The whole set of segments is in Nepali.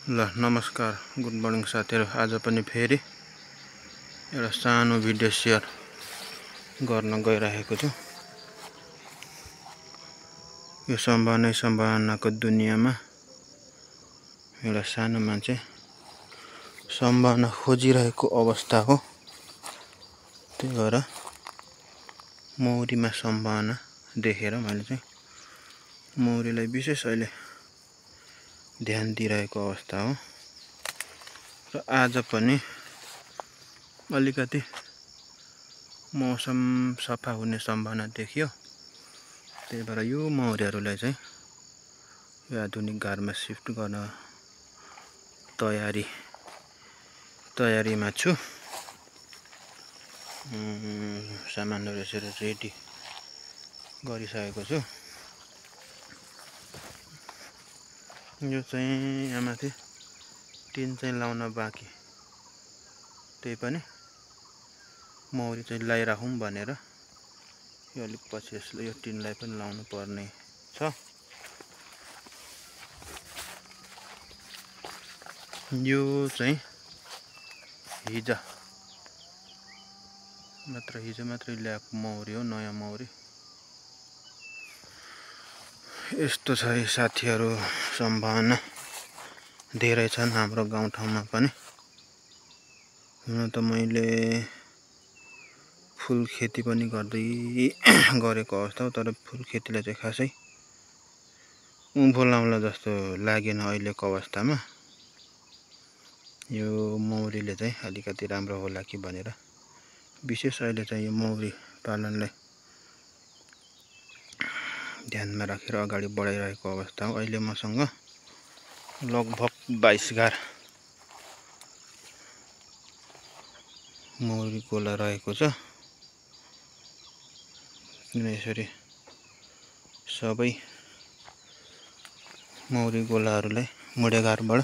ल नमस्कार गुड मर्निङ साथीहरु। आज पनि फेरि एउटा सानो भिडियो शेयर गर्न गइरहेको छु। यो सम्भावनाको दुनियाँमा एउटा सानो मान्छे सम्भावना खोजिरहेको अवस्था हो। त्यही भएर मौरीमा सम्भावना देखेर मैले चाहिँ मौरीलाई विशेष अहिले ध्यान दिइरहेको अवस्था हो। र आज पनि अलिकति मौसम सफा हुने सम्भावना देखियो। त्यही भएर यो मौरीहरुलाई चाहिँ यो आधुनिक घरमा शिफ्ट गर्न तयारीमा छु। सामानहरु यसरी रेडी गरिसकेको छु। यो चाहिँ यहाँ माथि टिन चाहिँ लाउन बाँकी, त्यही पनि मौरी चाहिँ लगाइराखौं भनेर यो अलिक पछि यसले यो टिनलाई पनि लाउनु पर्ने छ। यो चाहिँ हिजो मात्रै ल्याएको मौरी हो, नयाँ मौरी। यस्तो छ साथीहरु, सम्भावना धेरै छन् हाम्रो गाउँठाउँमा पनि। हुन त मैले फूल खेती पनि गरेको अवस्था हो, तर फूल खेतीलाई चाहिँ खासै उँभो लाउला जस्तो लागेन अहिलेको अवस्थामा। यो मौरीले चाहिँ अलिकति राम्रो होला कि भनेर विशेष अहिले चाहिँ यो मौरी पालनलाई ध्यानमा राखेर अगाडि बढाइरहेको अवस्था हो। अहिले मसँग लगभग 22 गार मौरी गोला रहेको छ। यसरी सबै मौरी गोलाहरूलाई मुडेघरबाट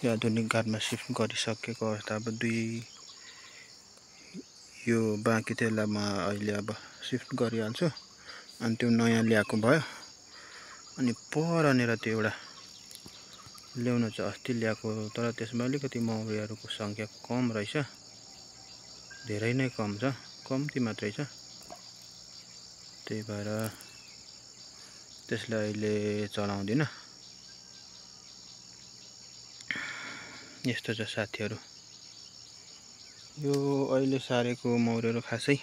यो आधुनिक घरमा शिफ्ट गरिसकेको अवस्था। अब यो बाँकी त्यसलाई म अहिले अब शिफ्ट गरिहाल्छु। अनि त्यो नयाँ ल्याएको भयो। अनि परनेर त्यो एउटा ल्याउन चाहिँ अस्ति ल्याएको, तर त्यसमा अलिकति मौरीहरुको संख्या कम रहेछ, धेरै नै कम छ, कम्ती मात्रै छ। त्यही भएर त्यसलाई अहिले चलाउँदिन। यस्तो छ साथीहरु, यो अहिले सारेको मौरीहरु खासै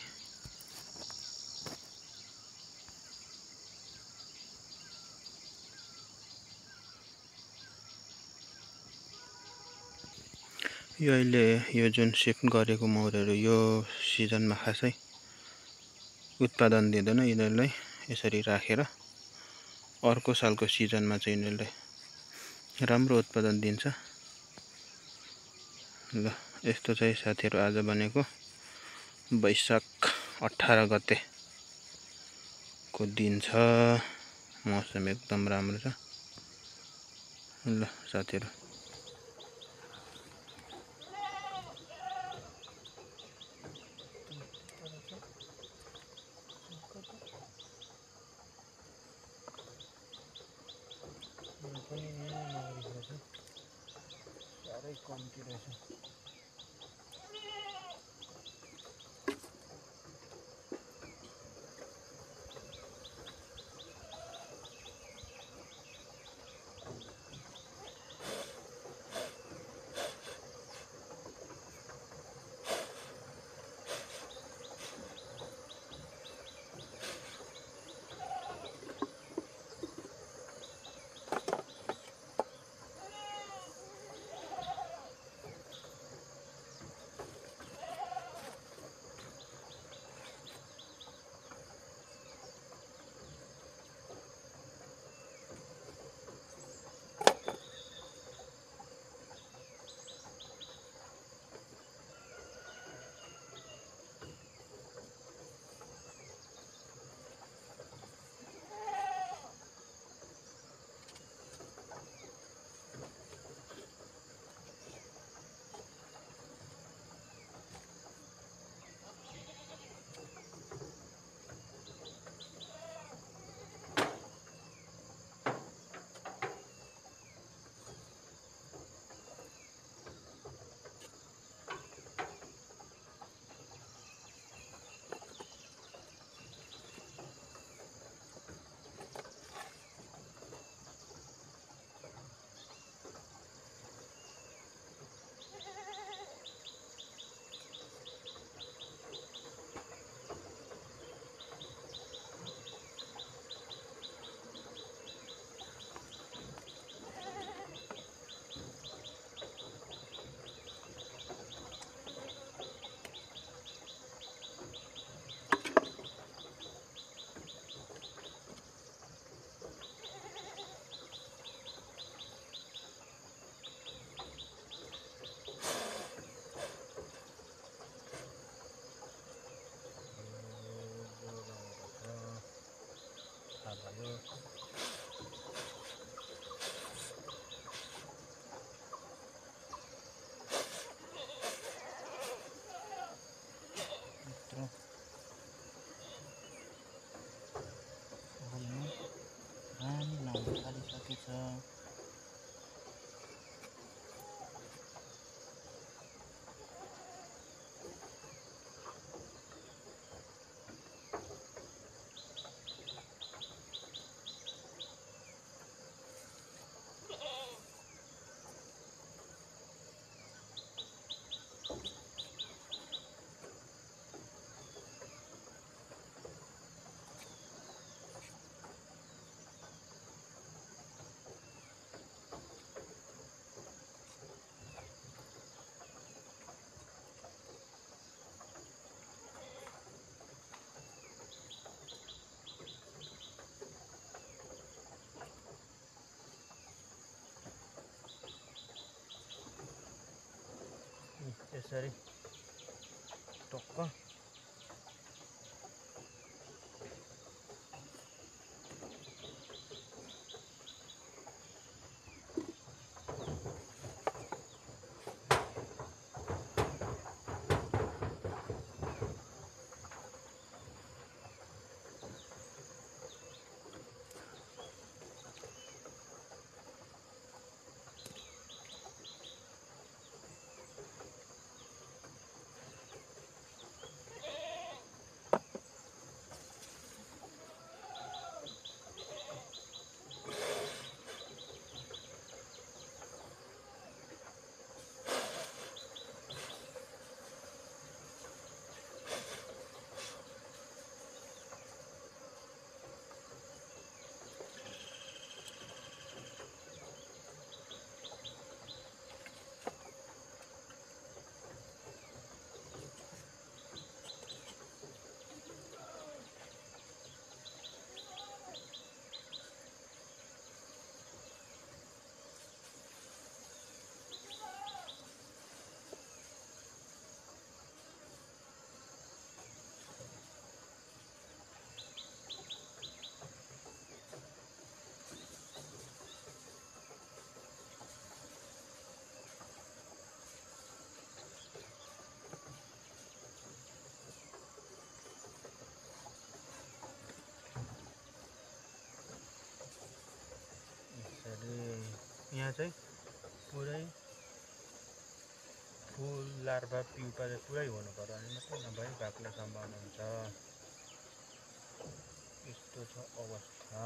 यो अहिले यो जुन शिफ्ट गरेको मौरीहरु यो सिजनमा खासै उत्पादन दिँदैन। यिनीहरुलाई यसरी राखेर अर्को सालको सिजनमा चाहिँ यिनीहरुले राम्रो उत्पादन दिन्छ। ल यस्तो चाहिँ साथीहरु, आज भनेको वैशाख 18 गते को दिन छ। मौसम एकदम राम्रो छ। ल साथीहरु, साह्रै कम्ती रहेछ। यसरी टक्क यहाँ चाहिँ पुरै फुल लार्भा प्युपा चाहिँ पुरै हुनु पर्यो अनि मात्रै नभए बाक्लो सम्भावना हुन्छ। यस्तो छ अवस्था।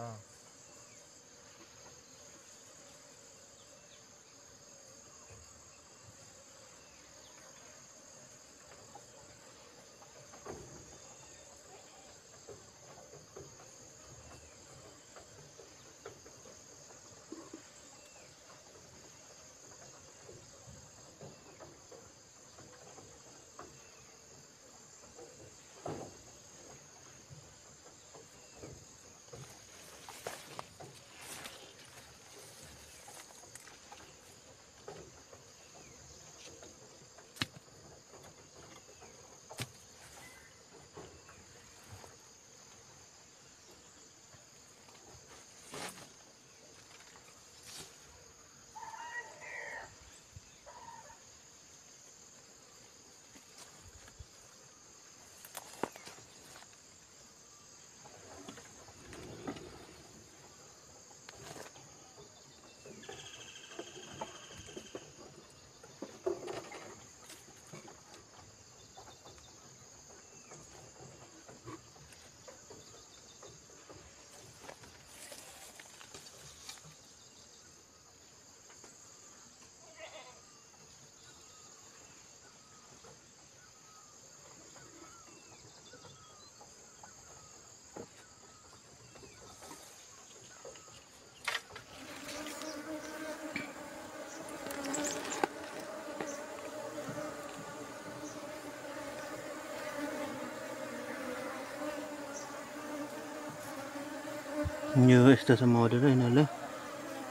यो यस्तोसम्म मौरेर यिनीहरूले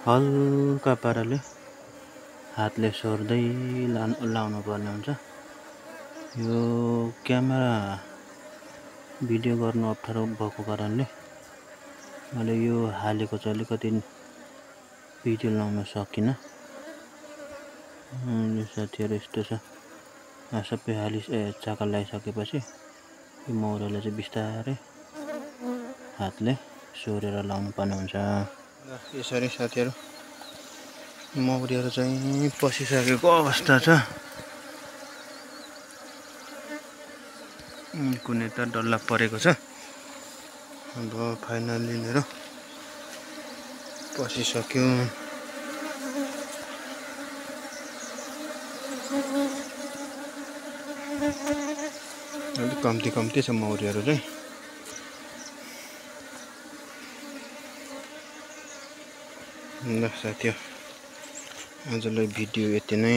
हल्का पाराले हातले सोर्दै लाउनु पर्ने हुन्छ। यो क्यामेरा भिडियो गर्नु अप्ठ्यारो भएको कारणले मैले यो हालेको चाहिँ अलिकति भिडियो लाउन सकिनँ। साथीहरू यस्तो छ, सबै चाका लगाइसकेपछि यो मौरालाई चाहिँ बिस्तारै हातले सोरेर लाउनु पर्ने हुन्छ। यसरी साथीहरू मौरीहरू चाहिँ पसिसकेको अवस्था छ। कुनै त डल्ला परेको छ। अब फाइनली यिनीहरू पसिसक्यो। अलिक कम्ती छ मौरीहरू चाहिँ। ल साथीहरू, आजलाई भिडियो यति नै।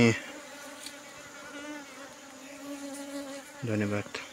धन्यवाद।